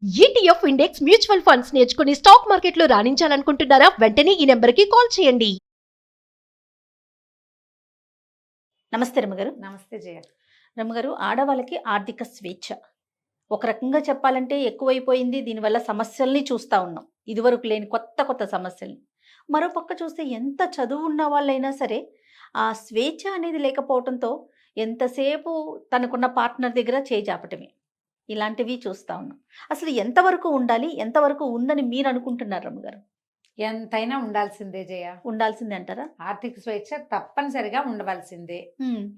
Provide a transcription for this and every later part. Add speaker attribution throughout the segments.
Speaker 1: ETF index mutual funds నేర్చుకుని stock మార్కెట్లో రాణించాలనుకుంటున్నారా? వెంటనే ఈ నెంబర్కి కాల్ చేయండి. నమస్తే రమ్మగారు.
Speaker 2: నమస్తే జయ.
Speaker 1: రమ్మగారు, ఆడవాళ్ళకి ఆర్థిక స్వేచ్ఛ ఒక రకంగా చెప్పాలంటే ఎక్కువైపోయింది. దీనివల్ల సమస్యల్ని చూస్తూ ఉన్నాం, ఇదివరకు లేని కొత్త కొత్త సమస్యల్ని. మరోపక్క చూస్తే ఎంత చదువు ఉన్న వాళ్ళైనా సరే ఆ స్వేచ్ఛ అనేది లేకపోవడంతో ఎంతసేపు తనకున్న పార్ట్నర్ దగ్గర చేజాపటమే, ఇలాంటివి చూస్తూ ఉన్నాం. అసలు ఎంతవరకు ఉండాలి, ఎంతవరకు ఉందని మీరు అనుకుంటున్నారు రమ్మగారు?
Speaker 2: ఎంతైనా ఉండాల్సిందే జయ.
Speaker 1: ఉండాల్సిందే అంటారా?
Speaker 2: ఆర్థిక స్వేచ్ఛ తప్పనిసరిగా ఉండవలసిందే.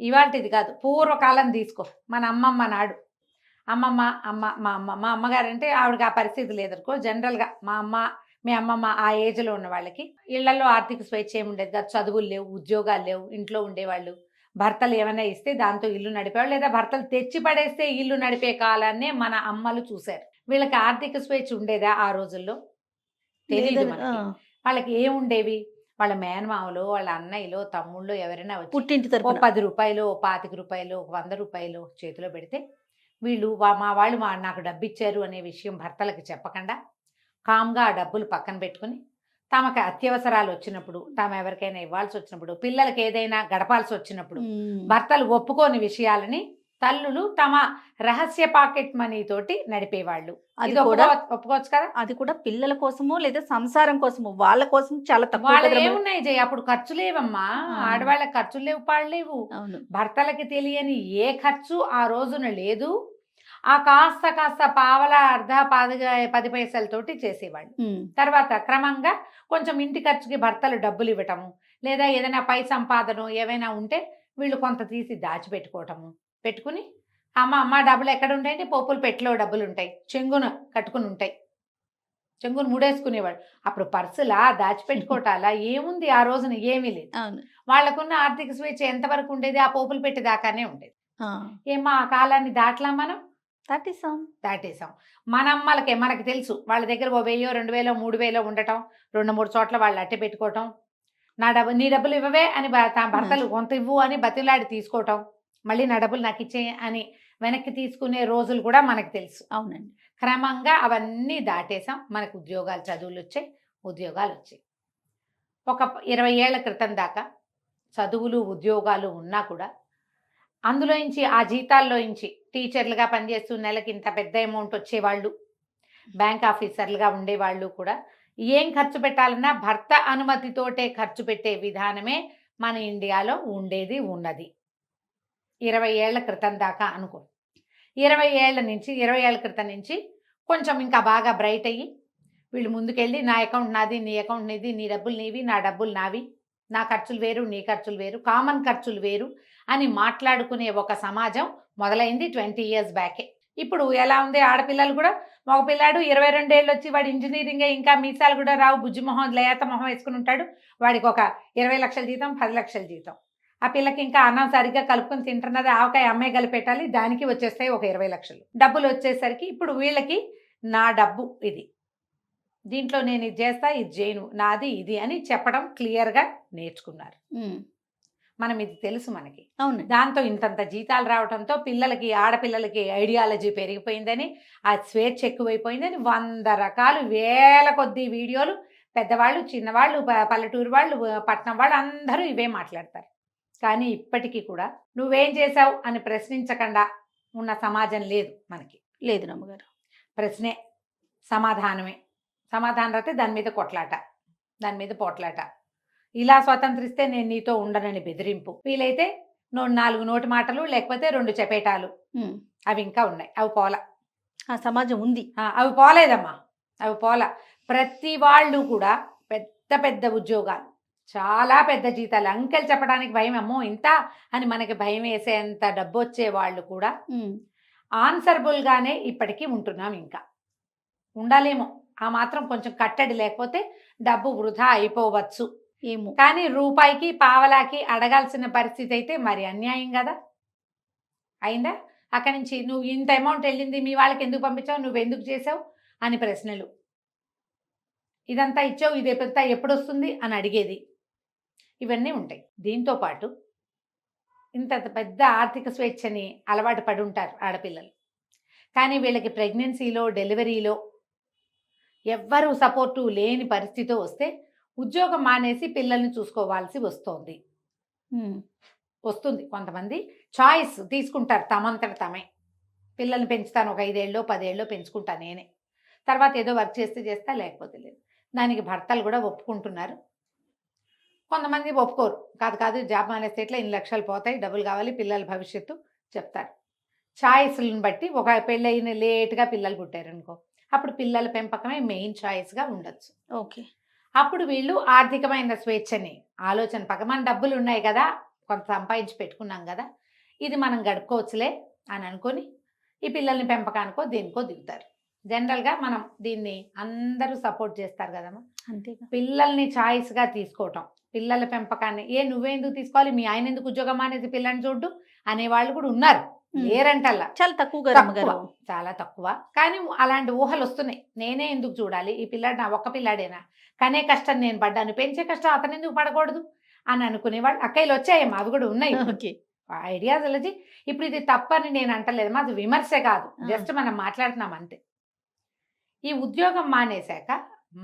Speaker 2: ఇవాళది కాదు, పూర్వకాలం తీసుకో. మన అమ్మమ్మ నాడు మా అమ్మగారు అంటే ఆవిడకి ఆ పరిస్థితి లేదనుకో. జనరల్గా మా అమ్మ, మీ అమ్మమ్మ ఆ ఏజ్లో ఉన్న వాళ్ళకి ఇళ్లలో ఆర్థిక స్వేచ్ఛ ఏముండేది కాదు. చదువులు లేవు, ఉద్యోగాలు లేవు, ఇంట్లో ఉండేవాళ్ళు. భర్తలు ఏమైనా ఇస్తే దాంతో ఇల్లు నడిపేవాళ్ళు, లేదా భర్తలు తెచ్చి పడేస్తే ఇల్లు నడిపే కాలాన్నే మన అమ్మలు చూశారు. వీళ్ళకి ఆర్థిక స్వేచ్ఛ ఉండేదా ఆ రోజుల్లో? తెలియదు మనకి. వాళ్ళకి ఏముండేవి? వాళ్ళ మేనమామలు, వాళ్ళ అన్నయ్యలో, తమ్ముళ్ళు ఎవరైనా వచ్చి
Speaker 1: పుట్టింటి
Speaker 2: ఓ 10 రూపాయలు, 25 రూపాయలు, 100 రూపాయలు చేతిలో పెడితే వీళ్ళు మా వాళ్ళు నాకు డబ్బు ఇచ్చారు అనే విషయం భర్తలకు చెప్పకుండా కామ్గా ఆ డబ్బులు పక్కన పెట్టుకుని తమకు అత్యవసరాలు వచ్చినప్పుడు, తాము ఎవరికైనా ఇవ్వాల్సి వచ్చినప్పుడు, పిల్లలకి ఏదైనా గడపాల్సి వచ్చినప్పుడు భర్తలు ఒప్పుకోని విషయాలని తల్లులు తమ రహస్య పాకెట్ మనీ తోటి నడిపేవాళ్ళు.
Speaker 1: అది
Speaker 2: ఇది
Speaker 1: కూడా
Speaker 2: ఒప్పుకోవచ్చు కదా.
Speaker 1: అది కూడా పిల్లల కోసమో లేదా సంసారం కోసమో, వాళ్ళ కోసం చాలా తక్కువ
Speaker 2: వాళ్ళు
Speaker 1: కదా రమ్మ.
Speaker 2: ఏమున్నాయి జయ, అప్పుడు ఖర్చు లేవమ్మా. ఆడవాళ్ళకి ఖర్చులు లేవు, పాడలేవు.
Speaker 1: అవును.
Speaker 2: భర్తలకి తెలియని ఏ ఖర్చు ఆ రోజున లేదు. ఆ కాస్త పావలా, అర్ధ, 10 పైసలతోటి చేసేవాళ్ళు. తర్వాత క్రమంగా కొంచెం ఇంటి ఖర్చుకి భర్తలు డబ్బులు ఇవ్వటము, లేదా ఏదైనా పై సంపాదన ఏవైనా ఉంటే వీళ్ళు కొంత తీసి దాచిపెట్టుకోవటము. పెట్టుకుని అమ్మ డబ్బులు ఎక్కడ ఉంటాయంటే పోపులు పెట్టిలో డబ్బులు ఉంటాయి, చెంగున కట్టుకుని ఉంటాయి. చెంగును ముడేసుకునేవాడు. అప్పుడు పర్సులా, దాచిపెట్టుకోవటాలా ఏముంది ఆ రోజున? ఏమీ లేదు. వాళ్ళకున్న ఆర్థిక స్వేచ్ఛ ఎంతవరకు ఉండేది? ఆ పోపులు పెట్టి దాకానే ఉండేది. ఏమో ఆ కాలాన్ని దాటలా మనం? దాటేసాం. మన అమ్మలకే మనకి తెలుసు. వాళ్ళ దగ్గర 1000, 2000, 3000 ఉండటం, 2-3 చోట్ల వాళ్ళు అట్టే పెట్టుకోవటం. నీ డబ్బులు ఇవ్వవే అని భర్తలు కొంత ఇవ్వు అని బతిలాడి తీసుకోవటం, మళ్ళీ నా డబ్బులు నాకు ఇచ్చే అని వెనక్కి తీసుకునే రోజులు కూడా మనకు తెలుసు.
Speaker 1: అవునండి.
Speaker 2: క్రమంగా అవన్నీ దాటేసాం. మనకు ఉద్యోగాలు, చదువులు వచ్చాయి, ఉద్యోగాలు వచ్చాయి. ఒక 20 ఏళ్ల క్రితం దాకా చదువులు, ఉద్యోగాలు ఉన్నా కూడా అందులోంచి, ఆ జీతాల్లోంచి టీచర్లుగా పనిచేస్తూ నెలకి ఇంత పెద్ద అమౌంట్ వచ్చేవాళ్ళు, బ్యాంక్ ఆఫీసర్లుగా ఉండేవాళ్ళు కూడా ఏం ఖర్చు పెట్టాలన్నా భర్త అనుమతితోటే ఖర్చు పెట్టే విధానమే మన ఇండియాలో ఉండేది, ఉన్నది. 20 ఏళ్ల క్రితం దాకా అనుకో. 20 ఏళ్ల క్రితం నుంచి కొంచెం ఇంకా బాగా బ్రైట్ అయ్యి వీళ్ళు ముందుకెళ్ళి నా అకౌంట్ నాది, నీ అకౌంట్ నీది, నీ డబ్బులు నీవి, నా డబ్బులు నావి, నా ఖర్చులు వేరు, నీ ఖర్చులు వేరు, కామన్ ఖర్చులు వేరు అని మాట్లాడుకునే ఒక సమాజం మొదలైంది 20 years బ్యాకే. ఇప్పుడు ఎలా ఉంది? ఆడపిల్లలు కూడా, మగపిల్లాడు 22 ఏళ్ళు వచ్చి వాడు ఇంజనీరింగ్ ఇంకా మీసాలు కూడా రావు, బుజ్జి మొహం, లేత మొహం వేసుకుని ఉంటాడు. వాడికి ఒక 20 లక్షల జీతం, 10 లక్షల జీతం. ఆ పిల్లకి ఇంకా అన్నం సరిగ్గా కలుపుకొని తింటున్నది, ఆవకాయ అమ్మాయి కలిపెట్టాలి, దానికి వచ్చేస్తాయి ఒక 20 లక్షలు. డబ్బులు వచ్చేసరికి ఇప్పుడు వీళ్ళకి నా డబ్బు ఇది, దీంట్లో నేను ఇది చేస్తా, ఇది చేయను, నాది ఇది అని చెప్పడం క్లియర్గా నేర్చుకున్నారు. మనం ఇది తెలుసు మనకి.
Speaker 1: అవును.
Speaker 2: దాంతో ఇంతంత జీతాలు రావడంతో పిల్లలకి, ఆడపిల్లలకి ఐడియాలజీ పెరిగిపోయిందని, ఆ స్వేచ్ఛ ఎక్కువైపోయిందని 100 రకాలు, వేల కొద్ది వీడియోలు, పెద్దవాళ్ళు, చిన్నవాళ్ళు, పల్లెటూరు వాళ్ళు, పట్నం వాళ్ళు అందరూ ఇవే మాట్లాడతారు. కానీ ఇప్పటికీ కూడా నువ్వేం చేసావు అని ప్రశ్నించకుండా ఉన్న సమాజం లేదు మనకి.
Speaker 1: లేదు నమ్మగారు.
Speaker 2: ప్రశ్నే, సమాధానమే. సమాధానం రాతే దాని మీద కొట్లాట, దాని మీద పోట్లాట. ఇలా స్వతంత్రిస్తే నేను నీతో ఉండనని బెదిరింపు. వీలైతే 4 నోటి మాటలు, లేకపోతే 2 చపేటాలు. అవి ఇంకా ఉన్నాయి, అవి పోలా.
Speaker 1: ఆ సమాజం ఉంది,
Speaker 2: అవి పోలేదమ్మా, అవి పోలా. ప్రతి వాళ్ళు కూడా పెద్ద పెద్ద ఉద్యోగాలు, చాలా పెద్ద జీతాలు, అంకెలు చెప్పడానికి భయం, అమ్మో ఇంత అని మనకి భయం వేసేంత డబ్బు వచ్చే వాళ్ళు కూడా ఆన్సరబుల్గానే ఇప్పటికీ ఉంటున్నాం. ఇంకా ఉండాలేమో, ఆ మాత్రం కొంచెం కట్టడి లేకపోతే డబ్బు వృధా అయిపోవచ్చు
Speaker 1: ఏమో.
Speaker 2: కానీ రూపాయికి, పావలాకి అడగాల్సిన పరిస్థితి అయితే మరి అన్యాయం కదా. అయిందా? అక్కడి నుంచి నువ్వు ఇంత అమౌంట్ వెళ్ళింది, మీ వాళ్ళకి ఎందుకు పంపించావు, నువ్వు ఎందుకు చేసావు అని ప్రశ్నలు. ఇదంతా ఇచ్చావు, ఇది ఎప్పుడు వస్తుంది అని అడిగేది. ఇవన్నీ ఉంటాయి. దీంతోపాటు ఇంత పెద్ద ఆర్థిక స్వేచ్ఛని అలవాటు పడి ఉంటారు ఆడపిల్లలు. కానీ వీళ్ళకి ప్రెగ్నెన్సీలో డెలివరీలో ఎవ్వరూ సపోర్టు లేని పరిస్థితి వస్తే ఉద్యోగం మానేసి పిల్లల్ని చూసుకోవాల్సి వస్తుంది. కొంతమంది చాయిస్ తీసుకుంటారు, తమంతట తమే పిల్లల్ని పెంచుతాను, ఒక 5 ఏళ్ళో 10 ఏళ్ళో పెంచుకుంటా నేనే, తర్వాత ఏదో వర్క్ చేస్తా లేకపోతే లేదు. దానికి భర్తలు కూడా ఒప్పుకుంటున్నారు. కొంతమంది ఒప్పుకోరు, కాదు జాబ్ మానేస్తే ఇట్లా ఇన్ని లక్షలు పోతాయి, డబ్బులు కావాలి, పిల్లల భవిష్యత్తు చెప్తారు. చాయిస్లను బట్టి ఒక పెళ్ళైన లేట్గా పిల్లలు పుట్టారనుకో, అప్పుడు పిల్లల పెంపకమే మెయిన్ చాయిస్గా ఉండొచ్చు.
Speaker 1: ఓకే.
Speaker 2: అప్పుడు వీళ్ళు ఆర్థికమైన స్వేచ్ఛని ఆలోచన మన డబ్బులు ఉన్నాయి కదా, కొంత సంపాదించి పెట్టుకున్నాం కదా, ఇది మనం గడుపుకోవచ్చులే అని అనుకొని ఈ పిల్లల్ని పెంపకానికో దేనికో దిగుతారు. జనరల్గా మనం దీన్ని అందరూ సపోర్ట్ చేస్తారు కదమ్మా.
Speaker 1: అంతేగా.
Speaker 2: పిల్లల్ని చాయిస్గా తీసుకోవటం, పిల్లల పెంపకాన్ని నువ్వెందుకు తీసుకోవాలి, మీ ఆయన ఎందుకు ఉద్యోగం అనేది పిల్లని చూడ్డు అనేవాళ్ళు కూడా ఉన్నారు, లేరంటల్లా.
Speaker 1: చాలా తక్కువ, చాలా
Speaker 2: తక్కువ. కానీ అలాంటి ఊహలు వస్తున్నాయి. నేనే ఎందుకు చూడాలి, ఈ పిల్లాడు నా ఒక్క పిల్లాడేనా, కనే కష్టం నేను పడ్డాను, పెంచే కష్టం అతను ఎందుకు పడకూడదు అని అనుకునేవాళ్ళు అక్కయ్యలు వచ్చాయమ్మా, అవి కూడా ఉన్నాయి. ఐడియాలజీ. ఇప్పుడు ఇది తప్పని నేను అంటలేదమ్మా, అది విమర్శ కాదు, జస్ట్ మనం మాట్లాడుతున్నాం అంతే. ఈ ఉద్యోగం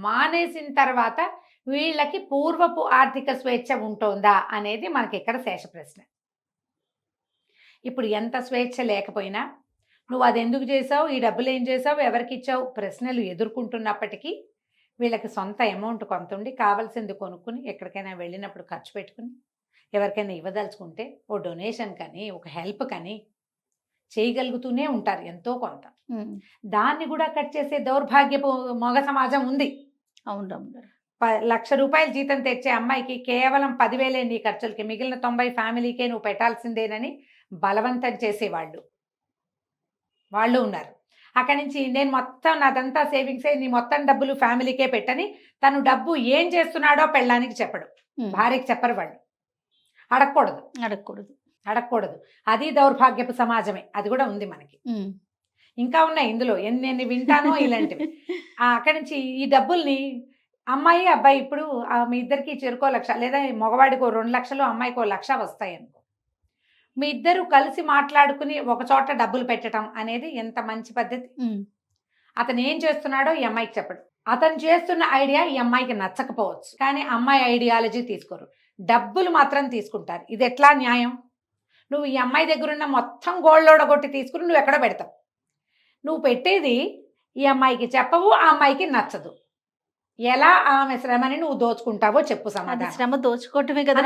Speaker 2: మానేసిన తర్వాత వీళ్ళకి పూర్వపు ఆర్థిక స్వేచ్ఛ ఉంటుందా అనేది మనకి ఇక్కడ శేష ప్రశ్న. ఇప్పుడు ఎంత స్వేచ్ఛ లేకపోయినా నువ్వు అది ఎందుకు చేసావు, ఈ డబ్బులు ఏం చేసావు, ఎవరికి ఇచ్చావు ప్రశ్నలు ఎదుర్కొంటున్నప్పటికీ వీళ్ళకి సొంత అమౌంట్ కొంత ఉండి కావాల్సింది కొనుక్కుని ఎక్కడికైనా వెళ్ళినప్పుడు ఖర్చు పెట్టుకుని ఎవరికైనా ఇవ్వదలుచుకుంటే ఓ డొనేషన్ కానీ ఒక హెల్ప్ కానీ చేయగలుగుతూనే ఉంటారు ఎంతో కొంత. దాన్ని కూడా కట్ చేసే దౌర్భాగ్యపు మగ సమాజం ఉంది.
Speaker 1: అవును.
Speaker 2: 1,00,000 రూపాయలు జీతం తెచ్చే అమ్మాయికి కేవలం 10,000 నీ ఖర్చులకి, మిగిలిన 90 ఫ్యామిలీకే నువ్వు పెట్టాల్సిందేనని బలవంతం చేసేవాళ్ళు వాళ్ళు ఉన్నారు. అక్కడి నుంచి నేను మొత్తం నాదంతా సేవింగ్స్ నీ మొత్తం డబ్బులు ఫ్యామిలీకే పెట్టని తను డబ్బు ఏం చేస్తున్నాడో పెళ్ళానికి చెప్పడు, భార్యకి చెప్పరు. వాళ్ళు అడగకూడదు. అది దౌర్భాగ్యపు సమాజమే, అది కూడా ఉంది మనకి. ఇంకా ఉన్నాయి ఇందులో ఎన్ని వింటానో ఇలాంటివి. అక్కడి నుంచి ఈ డబ్బుల్ని అమ్మాయి అబ్బాయి ఇప్పుడు మీ ఇద్దరికి చెరుకో 1,00,000 లేదా మగవాడికో 2 లక్షలు అమ్మాయికో 1,00,000 వస్తాయి అనుకో, మీ ఇద్దరు కలిసి మాట్లాడుకుని ఒక చోట డబ్బులు పెట్టడం అనేది ఎంత మంచి పద్ధతి. అతను ఏం చేస్తున్నాడో ఈ అమ్మాయికి చెప్పడు, అతను చేస్తున్న ఐడియా ఈ అమ్మాయికి నచ్చకపోవచ్చు, కానీ అమ్మాయి ఐడియాలజీ తీసుకోరు, డబ్బులు మాత్రం తీసుకుంటారు. ఇది ఎట్లా న్యాయం? నువ్వు ఈ అమ్మాయి దగ్గర ఉన్న మొత్తం గోల్డ్ తీసుకుని నువ్వు ఎక్కడ పెడతావు? నువ్వు పెట్టేది ఈ అమ్మాయికి చెప్పవు, ఆ అమ్మాయికి నచ్చదు. ఎలా ఆమె శ్రమని నువ్వు దోచుకుంటావో చెప్పు సమాధానం.
Speaker 1: శ్రమ దోచుకోవటమే కదా,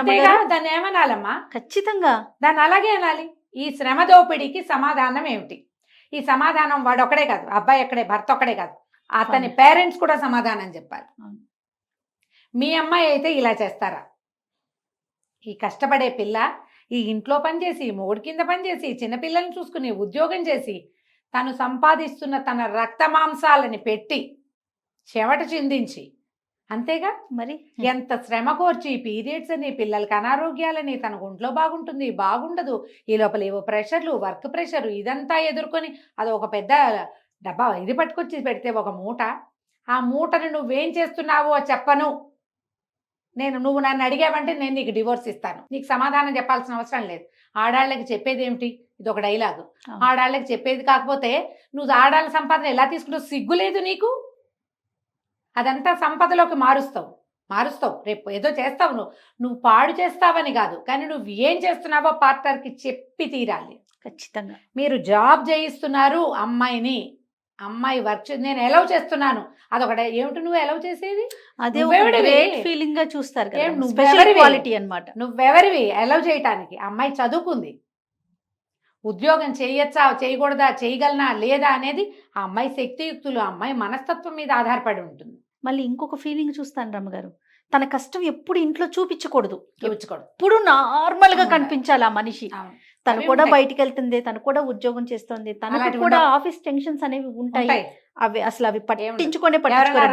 Speaker 2: దాన్ని ఏమనాలమ్మా?
Speaker 1: ఖచ్చితంగా
Speaker 2: దాన్ని అలాగే అనాలి. ఈ శ్రమ దోపిడీకి సమాధానం ఏమిటి? ఈ సమాధానం వాడు ఒక్కడే కాదు, అబ్బాయి ఒక్కడే, భర్త ఒక్కడే కాదు, అతని పేరెంట్స్ కూడా సమాధానం చెప్పాలి. మీ అమ్మాయి అయితే ఇలా చేస్తారా? ఈ కష్టపడే పిల్ల ఈ ఇంట్లో పనిచేసి, మొగుడి కింద పనిచేసి, చిన్నపిల్లల్ని చూసుకుని, ఉద్యోగం చేసి, తను సంపాదిస్తున్న తన రక్త మాంసాలని పెట్టి చెమట చిందించి, అంతేగా మరి ఎంత శ్రమ కోర్చి పీరియడ్స్ అని, పిల్లలకి అనారోగ్యాలని, తన ఒంట్లో బాగుంటుంది బాగుండదు, ఈ లోపల ఏవో ప్రెషర్లు, వర్క్ ప్రెషర్, ఇదంతా ఎదుర్కొని అది ఒక పెద్ద డబ్బా ఇది పట్టుకొచ్చి పెడితే ఒక మూట, ఆ మూటను నువ్వేం చేస్తున్నావో చెప్పను, నువ్వు నన్ను అడిగావంటే నేను నీకు డివోర్స్ ఇస్తాను, నీకు సమాధానం చెప్పాల్సిన అవసరం లేదు. ఆడాళ్ళకి చెప్పేది ఏమిటి? ఇది ఒక డైలాగు. ఆడాళ్ళకి చెప్పేది కాకపోతే నువ్వు ఆడాళ్ళ సంపాదన ఎలా తీసుకుంటావు? సిగ్గులేదు నీకు? అదంతా సంపదలోకి మారుస్తావు. రేపు ఏదో చేస్తావు, నువ్వు పాడు చేస్తావని కాదు, కానీ నువ్వు ఏం చేస్తున్నావో పార్ట్నర్కి చెప్పి తీరాలి.
Speaker 1: ఖచ్చితంగా.
Speaker 2: మీరు జాబ్ చేయిస్తున్నారు అమ్మాయిని, అమ్మాయి వర్క్ నేను ఎలవ్ చేస్తున్నాను, అదొకటి. ఏమిటి నువ్వు ఎలవ్ చేసేది?
Speaker 1: అదే ఫీలింగ్ గా చూస్తారు కదా,
Speaker 2: నువ్వెవరివి ఎలవ్ చేయటానికి? అమ్మాయి చదువుకుంది, ఉద్యోగం చేయొచ్చా చేయకూడదా, చేయగలనా లేదా అనేది ఆ అమ్మాయి శక్తియుక్తులు, ఆ అమ్మాయి మనస్తత్వం మీద ఆధారపడి ఉంటుంది.
Speaker 1: మళ్ళీ ఇంకొక ఫీలింగ్ చూస్తాను రమ్మగారు, తన కష్టం ఎప్పుడు ఇంట్లో చూపించకూడదు, ఎప్పుడు నార్మల్ గా కనిపించాలి ఆ మనిషి. తను కూడా బయటికి వెళ్తుంది, తను కూడా ఉద్యోగం చేస్తుంది, తనకు కూడా ఆఫీస్ టెన్షన్స్ అనేవి ఉంటాయి, అవి అసలు అవి పట్టించుకునే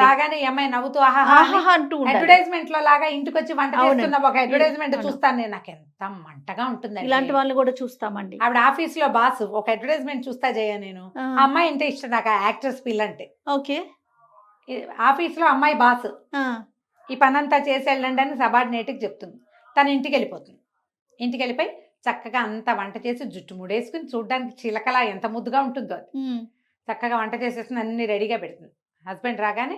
Speaker 2: రాగానే అమ్మాయి నవ్వుతూ అంటూ అడ్వర్టైజ్మెంట్ లో లాగా ఇంటికి వచ్చి వంట చేస్తున్న ఒక అడ్వర్టైజ్మెంట్ చూస్తాను నేను, నాకు ఎంత మంటగా ఉంటుంది.
Speaker 1: ఇలాంటి వాళ్ళని కూడా చూస్తామండి.
Speaker 2: ఆవిడ ఆఫీస్ లో బాస్ ఒక అడ్వర్టైజ్మెంట్ చూస్తా జయ, నేను అమ్మాయి అంటే ఇష్టం నాకు, యాక్ట్రెస్ పిల్ల అంటే.
Speaker 1: ఓకే.
Speaker 2: ఆఫీస్ లో అమ్మాయి బాస్, ఈ పనంతా చేసి వెళ్ళండి అని సబార్డినేట్కి చెప్తుంది, తను ఇంటికి వెళ్ళిపోతుంది. ఇంటికి వెళ్ళిపోయి చక్కగా అంతా వంట చేసి జుట్టు ముడేసుకుని చూడడానికి చిలకలా ఎంత ముద్దుగా ఉంటుందో అది. చక్కగా వంట చేసేస్తుంది, అన్ని రెడీగా పెడుతుంది. హస్బెండ్ రాగానే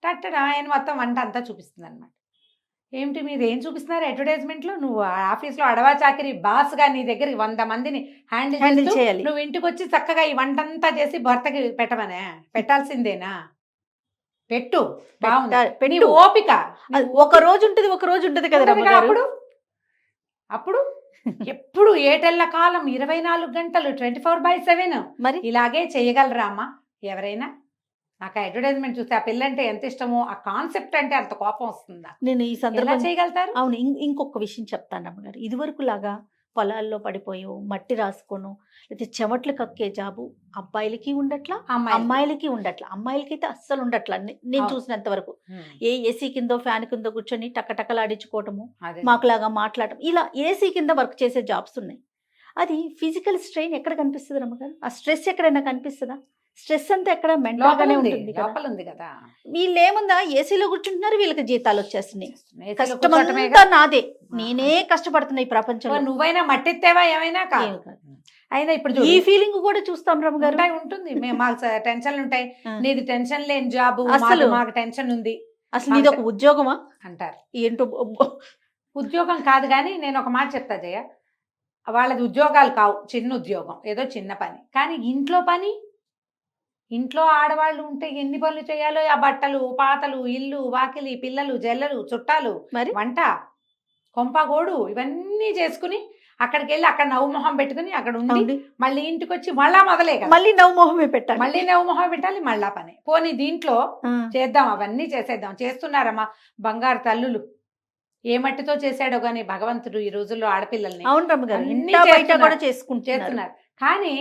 Speaker 2: టట్టడా ఆయన మొత్తం వంట అంతా చూపిస్తుంది అనమాట. ఏమిటి మీరు ఏం చూపిస్తున్నారు అడ్వర్టైజ్మెంట్లో? నువ్వు ఆఫీస్లో అడవా చాకిరి బాస్గా నీ దగ్గరికి 100 మందిని హ్యాండిల్
Speaker 1: హ్యాండిల్
Speaker 2: చేస్తూ
Speaker 1: చేయాలి.
Speaker 2: నువ్వు ఇంటికి వచ్చి చక్కగా ఈ వంటంతా చేసి భర్తకి పెట్టమనే? పెట్టాల్సిందేనా? పెట్టు, బాగుంది.
Speaker 1: పెట్టు.
Speaker 2: నీ ఓపిక
Speaker 1: అది ఒక రోజు ఉంటది, ఒక రోజు ఉంటది కదా
Speaker 2: ఉంటదిగా
Speaker 1: రమ్మగారు.
Speaker 2: అప్పుడు. అప్పుడు ఎప్పుడు ఏటెళ్ళ కాలం 24 గంటలు 24/7
Speaker 1: మరి
Speaker 2: ఇలాగే చేయగలరా అమ్మా ఎవరైనా? నాకు ఆ అడ్వర్టైజ్మెంట్ చూస్తే ఆ పిల్లంటే ఎంత ఇష్టమో, ఆ కాన్సెప్ట్ అంటే అంత కోపం వస్తుందా?
Speaker 1: నేను ఈ
Speaker 2: ఎలా
Speaker 1: సందర్భం
Speaker 2: చేయగలుగుతారు?
Speaker 1: అవును. ఇంకొక విషయం చెప్తాను రమ్మగారు. ఇదివరకు లాగా పొలాల్లో పడిపోయో, మట్టి రాసుకోనో, లేతే చెమట్లు కక్కే జాబు అబ్బాయిలకి ఉండట్లా,
Speaker 2: అమ్మాయిలకి.
Speaker 1: అమ్మాయిలకి ఉండట్లా. అమ్మాయిలకైతే అస్సలు ఉండట్లా. నేను
Speaker 2: అవును.
Speaker 1: చూసినంత వరకు.
Speaker 2: ఉమ్,
Speaker 1: ఏ ఏసీ కిందో, ఫ్యాన్ కిందో కూర్చొని టకటకలాడించుకోవటము,
Speaker 2: అదే.
Speaker 1: మాకులాగా మాట్లాడటం, ఇలా ఏసీ కింద వర్క్ చేసే జాబ్స్ ఉన్నాయి. అది ఫిజికల్ స్ట్రెయిన్ ఎక్కడ కనిపిస్తుంది రమ్మగారు? ఆ స్ట్రెస్ ఎక్కడైనా కనిపిస్తుందా? స్ట్రెస్ అంతా ఎక్కడ మెంటల్
Speaker 2: లోపల
Speaker 1: గానే
Speaker 2: ఉంది,
Speaker 1: ఉంటుంది కదా.
Speaker 2: లోపల ఉంది కదా.
Speaker 1: వీళ్ళేముందా ఏసీలో కూర్చుంటున్నారు, వీళ్ళకి జీతాలు వచ్చేస్తున్నాయి.
Speaker 2: ఏసీలో
Speaker 1: కష్టం
Speaker 2: కూర్చోటమేగా.
Speaker 1: అంతా నాదే, నేనే కష్టపడుతున్నా ఈ ప్రపంచంలో.
Speaker 2: నువ్వైనా మట్టెత్తావా ఏమైనా?
Speaker 1: ఏం
Speaker 2: కాదు.
Speaker 1: కాదు.
Speaker 2: అయినా ఇప్పుడు
Speaker 1: ఈ
Speaker 2: చూడు,
Speaker 1: ఫీలింగ్ కూడా చూస్తాం రమ్మ గారు.
Speaker 2: ఉంటుంది. మాకు టెన్షన్లు ఉంటాయి.
Speaker 1: ఆ.
Speaker 2: నీది టెన్షన్ లేని జాబు,
Speaker 1: అసలు.
Speaker 2: మాకు టెన్షన్ ఉంది
Speaker 1: అసలు నీది ఒక ఉద్యోగమా
Speaker 2: అంటారు.
Speaker 1: ఏంటో
Speaker 2: ఉద్యోగం కాదు, కానీ నేను ఒక మాట చెప్తా జయ, వాళ్ళది ఉద్యోగాలు కావు, చిన్న ఉద్యోగం, ఏదో చిన్న పని. కానీ ఇంట్లో పని, ఇంట్లో ఆడవాళ్ళు ఉంటే ఎన్ని పనులు చేయాలో, ఆ బట్టలు పాతలు, ఇల్లు వాకిలి, పిల్లలు జల్లలు, చుట్టాలు,
Speaker 1: మరి
Speaker 2: వంట, కొంపగోడు, ఇవన్నీ చేసుకుని అక్కడికి వెళ్ళి అక్కడ నవ్వు మొహం పెట్టుకుని అక్కడ ఉండి
Speaker 1: అవును.
Speaker 2: మళ్ళీ ఇంటికి వచ్చి మళ్ళా మొదలే కదా,
Speaker 1: మళ్ళీ నవ్వు మొహమే పెట్టాలి.
Speaker 2: మళ్ళీ నవ్వు మొహం పెట్టాలి, మళ్ళా పని. పోనీ దీంట్లో
Speaker 1: ఆ.
Speaker 2: చేద్దాం, అవన్నీ చేసేద్దాం. చేస్తున్నారమ్మా బంగారు తల్లులు. ఏ మట్టితో చేశాడో గాని భగవంతుడు ఈ రోజుల్లో ఆడపిల్లల్ని
Speaker 1: అవును రమ్మ గారు,
Speaker 2: అన్నీ
Speaker 1: ఇంట బయట
Speaker 2: చేస్తున్నారు.
Speaker 1: కూడా చేసుకుంటున్నారు.
Speaker 2: చేస్తున్నారు. కానీ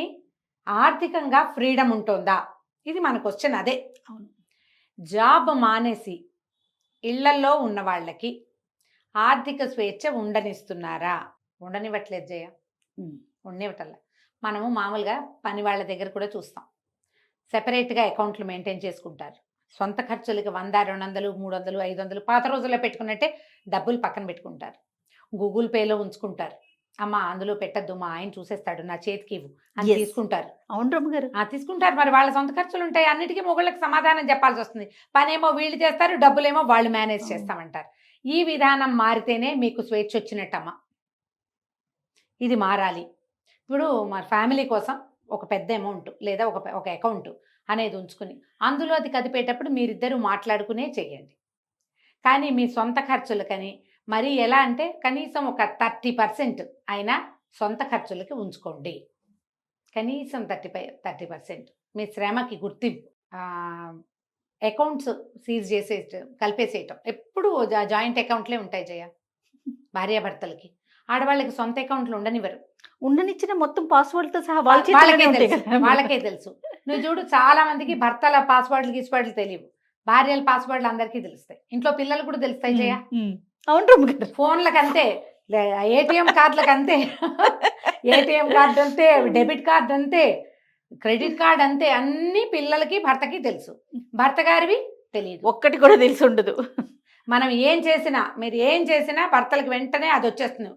Speaker 2: ఆర్థికంగా ఫ్రీడమ్ ఉంటుందా? ఇది మన క్వశ్చన్. అదే.
Speaker 1: అవును.
Speaker 2: జాబ్ మానేసి ఇళ్లల్లో ఉన్న వాళ్ళకి ఆర్థిక స్వేచ్ఛ ఉండనిస్తున్నారా? ఉండనివ్వట్లేదు జయ, ఉండనివ్వటల్లా. మనము మామూలుగా పని వాళ్ళ దగ్గర కూడా చూస్తాం, సెపరేట్గా అకౌంట్లు మెయింటైన్ చేసుకుంటారు. సొంత ఖర్చులకి 100, 200, 300, 500 పాత రోజుల్లో పెట్టుకున్నట్టే డబ్బులు పక్కన పెట్టుకుంటారు. గూగుల్ పేలో ఉంచుకుంటారు. అమ్మ అందులో పెట్టద్దు, మా ఆయన చూసేస్తాడు, నా చేతికి ఇవ్వు అని
Speaker 1: Yes.
Speaker 2: తీసుకుంటారు.
Speaker 1: అవును రమ్మ గారు.
Speaker 2: తీసుకుంటారు. మరి వాళ్ళ సొంత ఖర్చులు ఉంటాయి, అన్నిటికీ మొగుళ్ళకి సమాధానం చెప్పాల్సి వస్తుంది. పనేమో వీళ్ళు చేస్తారు, డబ్బులేమో వాళ్ళు మేనేజ్ చేస్తామంటారు. ఈ విధానం మారితేనే మీకు స్వేచ్ఛ వచ్చినట్టమ్మా. ఇది మారాలి. ఇప్పుడు మా ఫ్యామిలీ కోసం ఒక పెద్ద అమౌంట్ లేదా ఒక అకౌంట్ అనేది ఉంచుకుని అందులో అది కదిపేటప్పుడు మీరిద్దరూ మాట్లాడుకునే చేయండి. కానీ మీ సొంత ఖర్చులకని మరి ఎలా అంటే కనీసం ఒక 30% అయినా సొంత ఖర్చులకి ఉంచుకోండి. కనీసం 30% మీ శ్రమకి గుర్తింపు. అకౌంట్స్ సీజ్ చేసేయటం, కలిపేసేయటం. ఎప్పుడు జాయింట్ అకౌంట్లే ఉంటాయి జయ భార్యాభర్తలకి. ఆడవాళ్ళకి సొంత అకౌంట్లు ఉండనివ్వరు.
Speaker 1: ఉండనిచ్చిన మొత్తం పాస్వర్డ్ తో సహా వాళ్ళ చేతిలోనే ఉంటాయి కదా.
Speaker 2: వాళ్ళకే తెలుసు. నువ్వు చూడు, చాలా మందికి భర్తల పాస్వర్డ్లు తెలియవు, భార్యల పాస్వర్డ్లు అందరికీ తెలుస్తాయి. ఇంట్లో పిల్లలు కూడా తెలుస్తాయి జయ.
Speaker 1: అవును రమ్మ గారు.
Speaker 2: ఫోన్లకు అంతే, ఏటీఎం కార్డులకు అంతే. ఏటీఎం కార్డు అంతే, డెబిట్ కార్డు అంతే, క్రెడిట్ కార్డు అంతే. అన్ని పిల్లలకి భర్తకి తెలుసు, భర్త గారివి తెలియదు.
Speaker 1: ఒక్కటి కూడా తెలిసి ఉండదు.
Speaker 2: మనం ఏం చేసినా, మీరు ఏం చేసినా భర్తలకు వెంటనే అది వచ్చేస్తుంది.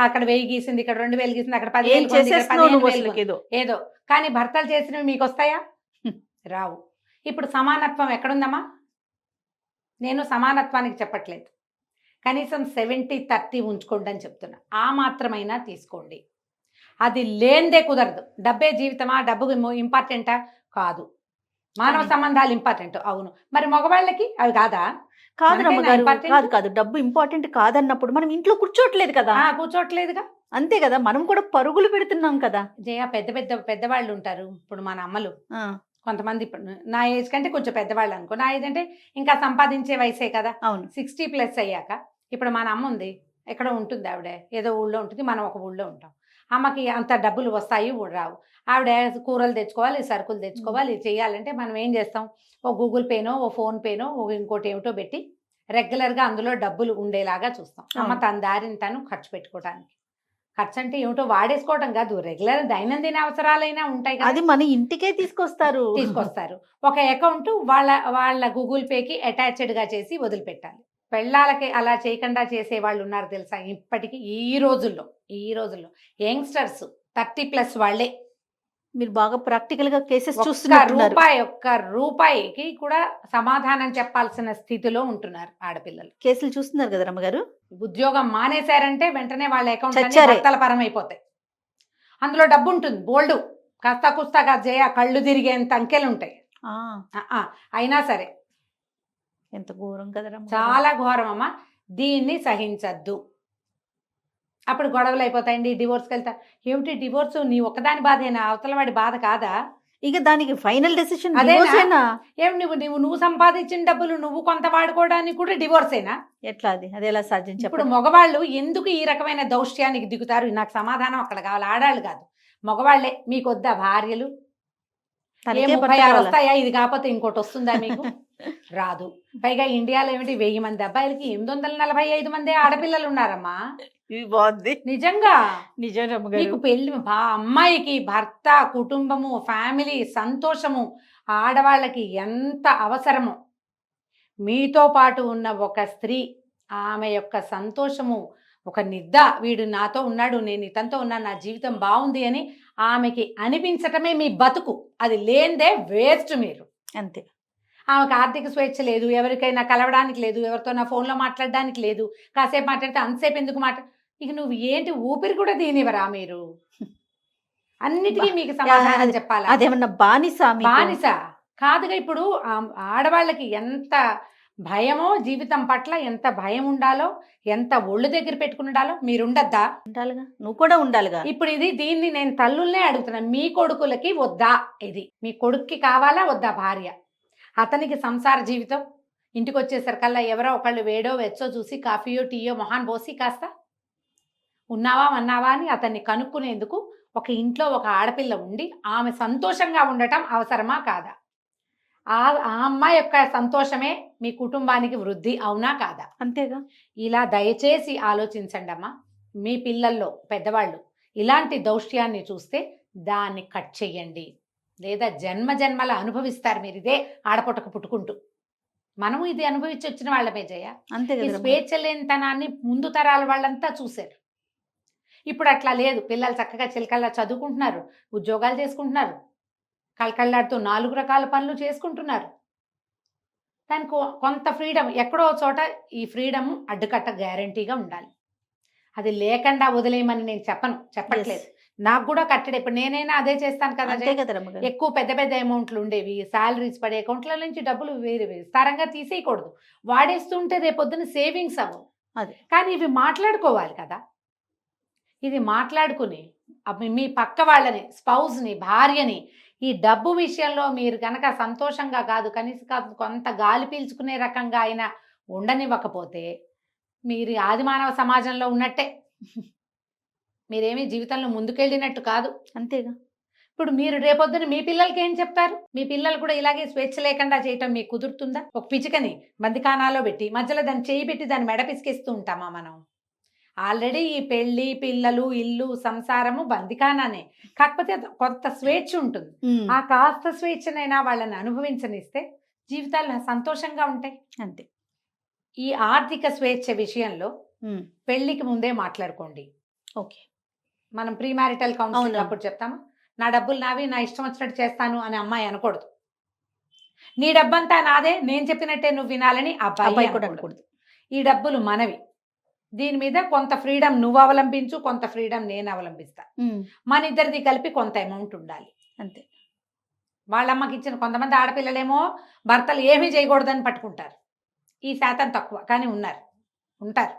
Speaker 2: అక్కడ 1000 గీసింది, ఇక్కడ 2000 గీసింది, అక్కడ 10,000 ఏదో. కానీ భర్తలు చేసినవి మీకు వస్తాయా? రావు. ఇప్పుడు సమానత్వం ఎక్కడుందమ్మా? నేను సమానత్వానికి చెప్పట్లేదు, కనీసం 70-30 ఉంచుకోండి అని చెప్తున్నా. ఆ మాత్రమైనా తీసుకోండి. అది లేనిదే కుదరదు. డబ్బే జీవితమా? డబ్బు ఇంపార్టెంటా? కాదు. మానవ సంబంధాలు ఇంపార్టెంట్. అవును. మరి మగవాళ్ళకి అవి కాదా?
Speaker 1: కాదు రమ్మ గారు, కాదు. డబ్బు ఇంపార్టెంట్ కాదన్నప్పుడు మనం ఇంట్లో కూర్చోట్లేదు కదా.
Speaker 2: కూర్చోట్లేదుగా.
Speaker 1: అంతే కదా, మనం కూడా పరుగులు పెడుతున్నాం కదా.
Speaker 2: జయ, పెద్దవాళ్ళు ఉంటారు. ఇప్పుడు మన అమ్మలు కొంతమంది, ఇప్పుడు నా ఏజ్ కంటే కొంచెం పెద్దవాళ్ళు అనుకో. నా ఏజ్ అంటే ఇంకా సంపాదించే వయసే కదా.
Speaker 1: అవును.
Speaker 2: 60+ అయ్యాక ఇప్పుడు మన అమ్మ ఉంది, ఎక్కడో ఉంటుంది, ఆవిడ ఏదో ఊళ్ళో ఉంటుంది, మనం ఒక ఊళ్ళో ఉంటాం. అమ్మకి అంత డబ్బులు వస్తాయి రావు. ఆవిడ కూరలు తెచ్చుకోవాలి, సరుకులు తెచ్చుకోవాలి, చేయాలంటే మనం ఏం చేస్తాం? ఓ గూగుల్ పేనో, ఓ ఫోన్ పేనో, ఇంకోటి ఏమిటో పెట్టి రెగ్యులర్గా అందులో డబ్బులు ఉండేలాగా చూస్తాం. అమ్మ తన దారిని తను ఖర్చు పెట్టుకోవడానికి. ఖర్చు అంటే ఏమిటో వాడేసుకోవడం కాదు, రెగ్యులర్ దైనందిన అవసరాలైనా ఉంటాయి కదా.
Speaker 1: అది మన ఇంటికే తీసుకొస్తారు.
Speaker 2: ఒక అకౌంట్ వాళ్ళ గూగుల్ పేకి అటాచ్డ్గా చేసి వదిలిపెట్టాలి. పెళ్ళాలకి అలా చేయకుండా చేసే వాళ్ళు ఉన్నారు తెలుసా ఇప్పటికీ. ఈ రోజుల్లో యంగ్స్టర్స్ 30+ వాళ్ళే
Speaker 1: మీరు బాగా ప్రాక్టికల్ గా కేసెస్
Speaker 2: ఒక్క
Speaker 1: చూస్తున్నట్టున్నారు.
Speaker 2: రూపాయికి కూడా సమాధానం చెప్పాల్సిన స్థితిలో ఉంటున్నారు ఆడపిల్లలు.
Speaker 1: కేసులు చూస్తున్నారు కదా రమ్మగారు.
Speaker 2: ఉద్యోగం మానేశారంటే వెంటనే వాళ్ళ అకౌంట్
Speaker 1: చచ్చారే.
Speaker 2: భర్తల పరం అయిపోతాయి. అందులో డబ్బు ఉంటుంది బోల్డు. కాస్త కుస్తాగా జయ కళ్ళు తిరిగేంత అంకెలు ఉంటాయి. అయినా సరే
Speaker 1: ఎంత ఘోరం కదా రమ్మగారు.
Speaker 2: చాలా ఘోరం అమ్మా. దీన్ని సహించద్దు. అప్పుడు గొడవలు అయిపోతాయండి. డివోర్స్కి వెళ్తా. ఏమిటి డివోర్స్? నీ ఒక్కదాని బాధేనా? అవతల వాడి బాధ కాదా?
Speaker 1: ఇక దానికి ఫైనల్ డెసిషన్
Speaker 2: అదేనా? ఏం నువ్వు సంపాదించిన డబ్బులు నువ్వు కొంత వాడుకోవడానికి కూడా డివోర్సేనా?
Speaker 1: ఎట్లా అది ఎలా సాధ్యం
Speaker 2: ఇప్పుడు
Speaker 1: చెప్పండి.
Speaker 2: మగవాళ్ళు ఎందుకు ఈ రకమైన దౌష్ట్యానికి దిగుతారు? నాకు సమాధానం అక్కడ కావాలి. ఆడాళ్ళు కాదు, మగవాళ్లే. మీకు వద్దా భార్యలు?
Speaker 1: తనకే
Speaker 2: 36
Speaker 1: భర్త కావాలా?
Speaker 2: వస్తాయా? ఇది కాకపోతే ఇంకోటి వస్తుందా మీకు? రాదు. పైగా ఇండియాలో ఏమిటి 1000 మంది అబ్బాయిలకి 845 మంది ఆడపిల్లలు ఉన్నారమ్మా.
Speaker 1: ఇది బాగుంది.
Speaker 2: నిజంగా
Speaker 1: నిజం రమ్మగారు.
Speaker 2: మీకు పెళ్లి అమ్మాయికి భర్త, కుటుంబము, ఫ్యామిలీ, సంతోషము ఆడవాళ్ళకి ఎంత అవసరమో, మీతో పాటు ఉన్న ఒక స్త్రీ ఆమె యొక్క సంతోషము, ఒక వీడు నాతో ఉన్నాడు, నేను ఇతనితో ఉన్నాను, నా జీవితం బాగుంది అని ఆమెకి అనిపించటమే మీ బతుకు. అది లేనిదే వేస్ట్ మీరు.
Speaker 1: అంతే.
Speaker 2: ఆమెకు ఆర్థిక స్వేచ్ఛ లేదు, ఎవరికైనా కలవడానికి లేదు, ఎవరితో నా ఫోన్లో మాట్లాడడానికి లేదు. కాసేపు మాట్లాడితే అంతసేపు ఎందుకు ఇక నువ్వు ఏంటి ఊపిరి కూడా దీనివరా మీరు? అన్నిటికీ మీకు సమాధానం చెప్పాలా?
Speaker 1: అదేమన్నా బానిస?
Speaker 2: బానిస కాదుగా. ఇప్పుడు ఆడవాళ్ళకి ఎంత భయమో, జీవితం పట్ల ఎంత భయం ఉండాలో, ఎంత ఒళ్ళు దగ్గర పెట్టుకుని ఉండాలో మీరు ఉండద్దా?
Speaker 1: ఉండాలిగా, నువ్వు కూడా ఉండాలిగా.
Speaker 2: ఇప్పుడు దీన్ని నేను తల్లుల్నే అడుగుతున్నాను. మీ కొడుకులకి వద్దా? ఇది మీ కొడుక్కి కావాలా వద్దా భార్య? అతనికి సంసార జీవితం ఇంటికి వచ్చేసరికల్లా ఎవరో ఒకళ్ళు వేడో వెచ్చో చూసి కాఫీయో టీయో మొహాన్ పోసి కాస్త ఉన్నావా అన్నావా అని అతన్ని కనుక్కునేందుకు ఒక ఇంట్లో ఒక ఆడపిల్ల ఉండి ఆమె సంతోషంగా ఉండటం అవసరమా కాదా? ఆ అమ్మాయి యొక్క సంతోషమే మీ కుటుంబానికి వృద్ధి, అవునా కాదా?
Speaker 1: అంతేగా. ఇలా
Speaker 2: దయచేసి ఆలోచించండి అమ్మా. మీ పిల్లల్లో పెద్దవాళ్ళు ఇలాంటి దౌష్ట్యాన్ని చూస్తే దాన్ని కట్ చెయ్యండి, లేదా జన్మల అనుభవిస్తారు మీరు ఇదే ఆడపొట్టకు పుట్టుకుంటూ. మనము ఇది అనుభవించి వచ్చిన వాళ్ళమే జయ.
Speaker 1: అంతే
Speaker 2: ఈ
Speaker 1: కదా.
Speaker 2: స్వేచ్ఛ లేనితనాన్ని ముందు తరాల వాళ్ళంతా చూశారు. ఇప్పుడు అట్లా లేదు. పిల్లలు చక్కగా చిలకల్లా చదువుకుంటున్నారు, ఉద్యోగాలు చేసుకుంటున్నారు, కళకళ్ళాడుతూ 4 రకాల పనులు చేసుకుంటున్నారు. దానికి కొంత ఫ్రీడమ్ ఎక్కడో చోట ఈ ఫ్రీడమ్ అడ్డుకట్ట గ్యారంటీగా ఉండాలి. అది లేకుండా వదిలేయమని నేను చెప్పట్లేదు. నాకు కూడా కట్టడే. ఇప్పుడు నేనైనా అదే చేస్తాను కదా. ఎక్కువ పెద్ద అమౌంట్లు ఉండేవి, శాలరీస్ పడే అకౌంట్ల నుంచి డబ్బులు వేరే విస్తారంగా తీసేయకూడదు. వాడేస్తుంటే రేపొద్దున సేవింగ్స్ అవ్వవు. కానీ ఇవి మాట్లాడుకోవాలి కదా. ఇది మాట్లాడుకుని మీ పక్క వాళ్ళని, స్పౌజ్ని, భార్యని ఈ డబ్బు విషయంలో మీరు కనుక సంతోషంగా కాదు, కనీసం కొంత గాలి పీల్చుకునే రకంగా అయినా ఉండనివ్వకపోతే మీరు ఆదిమానవ సమాజంలో ఉన్నట్టే. మీరేమీ జీవితంలో ముందుకెళ్ళినట్టు కాదు.
Speaker 1: అంతేగా.
Speaker 2: ఇప్పుడు మీరు రేపొద్దున మీ పిల్లలకి ఏం చెప్తారు? మీ పిల్లలు కూడా ఇలాగే స్వేచ్ఛ లేకుండా చేయటం మీకు కుదురుతుందా? ఒక పిచికని బందికానాలో పెట్టి మధ్యలో దాన్ని చేయి పెట్టి దాన్ని మెడ పిసికేస్తూ ఉంటామా మనం? ఆల్రెడీ ఈ పెళ్లి, పిల్లలు, ఇల్లు, సంసారము బందికానానే. కాకపోతే కొంత స్వేచ్ఛ ఉంటుంది. ఆ కాస్త స్వేచ్ఛనైనా వాళ్ళని అనుభవించనిస్తే జీవితాలు సంతోషంగా ఉంటాయి.
Speaker 1: అంతే.
Speaker 2: ఈ ఆర్థిక స్వేచ్ఛ విషయంలో పెళ్లికి ముందే మాట్లాడుకోండి.
Speaker 1: ఓకే.
Speaker 2: మనం ప్రీ మ్యారిటల్ కౌన్సిలింగ్ అప్పుడు చెప్తాము, నా డబ్బులు నావి, నా ఇష్టం వచ్చినట్టు చేస్తాను అని అమ్మాయి అనకూడదు. నీ డబ్బంతా నాదే, నేను చెప్పినట్టే నువ్వు వినాలని అబ్బాయి కూడా అనకూడదు. ఈ డబ్బులు మనవి, దీని మీద కొంత ఫ్రీడమ్ నువ్వు అవలంబించు, కొంత ఫ్రీడమ్ నేను అవలంబిస్తా. మన ఇద్దరిది కలిపి కొంత అమౌంట్ ఉండాలి. అంతే. వాళ్ళమ్మకి ఇచ్చిన కొంతమంది ఆడపిల్లలేమో భర్తలు ఏమీ చేయకూడదని పట్టుకుంటారు. ఈ శాతం తక్కువ, కానీ ఉంటారు.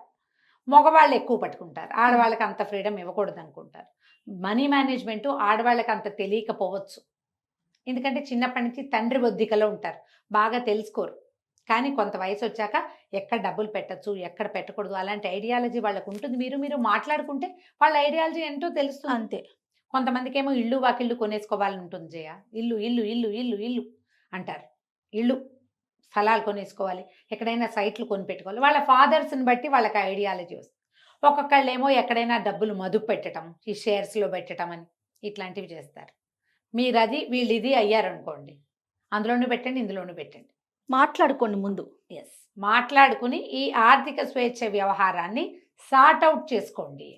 Speaker 2: మగవాళ్ళు ఎక్కువ పట్టుకుంటారు. ఆడవాళ్ళకి అంత ఫ్రీడమ్ ఇవ్వకూడదు అనుకుంటారు. మనీ మేనేజ్మెంట్ ఆడవాళ్ళకి అంత తెలియకపోవచ్చు. ఎందుకంటే చిన్నప్పటి నుంచి తండ్రి ఒద్దికలో ఉంటారు, బాగా తెలుసుకోరు. కానీ కొంత వయసు వచ్చాక ఎక్కడ డబ్బులు పెట్టచ్చు, ఎక్కడ పెట్టకూడదు అలాంటి ఐడియాలజీ వాళ్ళకు ఉంటుంది. మీరు మాట్లాడుకుంటే వాళ్ళ ఐడియాలజీ ఏంటో తెలుస్తుంది. అంతే. కొంతమందికి ఏమో ఇల్లు వాకిళ్ళు కొనేసుకోవాలని ఉంటుంది జయ. ఇల్లు ఇల్లు ఇల్లు ఇల్లు ఇల్లు అంటారు. ఇల్లు స్థలాలు కొనేసుకోవాలి, ఎక్కడైనా సైట్లు కొని పెట్టుకోవాలి. వాళ్ళ ఫాదర్స్ని బట్టి వాళ్ళకి ఐడియాలజీ వస్తుంది. ఒక్కొక్కళ్ళేమో ఎక్కడైనా డబ్బులు మదుపు పెట్టడం, ఈ షేర్స్లో పెట్టడం అని ఇట్లాంటివి చేస్తారు. మీరు అది వీళ్ళు ఇది అయ్యారనుకోండి, అందులోనూ పెట్టండి, ఇందులోనూ పెట్టండి.
Speaker 1: మాట్లాడుకోండి ముందు.
Speaker 2: మాట్లాడుకుని ఈ ఆర్థిక స్వేచ్ఛ వ్యవహారాన్ని సార్ట్ అవుట్ చేసుకోండి.